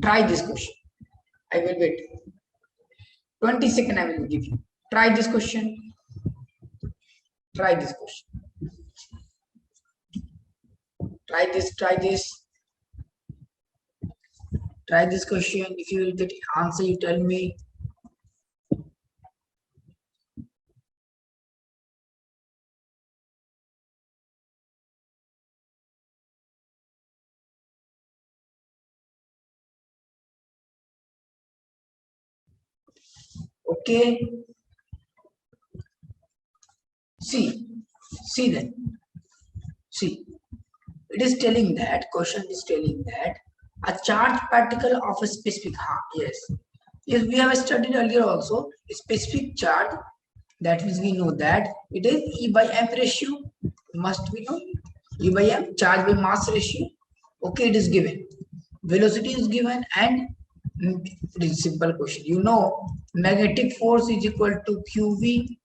Try this question. I will wait. 20 seconds I will give you. Try this question. Try this question. Try this. Try this. Try this question. If you will get answer, you tell me. Okay. See then. See, it is telling that, question is telling that a charged particle of a specific, yes, we have studied earlier also, a specific charge, that means we know that it is E by M ratio, must we know, E by M, charge by mass ratio. Okay, it is given, velocity is given, and it is simple question. You know, magnetic force is equal to QV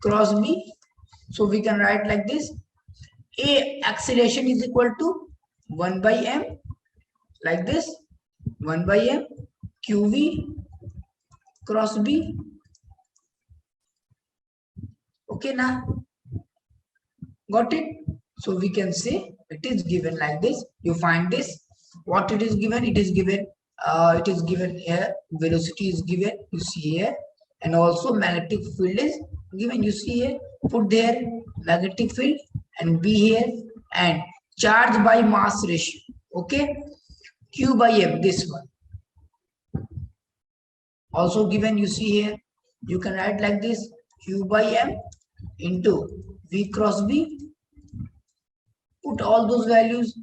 cross B. So we can write like this. A acceleration is equal to 1 by M, like this, 1 by M, QV cross B. Okay, now got it? So we can say it is given like this. You find this. What it is given? It is given here. Velocity is given. You see here, and also magnetic field is given. You see here. Put there magnetic field and B here, and charge by mass ratio. Okay, Q by M. This one also given. You see here. You can write like this: Q by M into V cross B. Put all those values.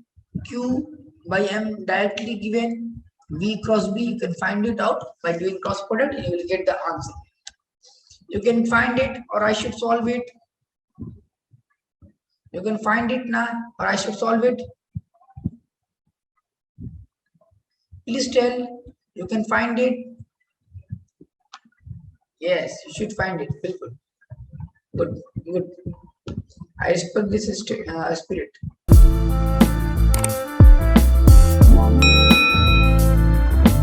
Q by M directly given, V cross B, you can find it out by doing cross product and you will get the answer. You can find it, or I should solve it. You can find it now, or I should solve it. Please tell, you can find it. Yes, you should find it. Good. I respect this spirit.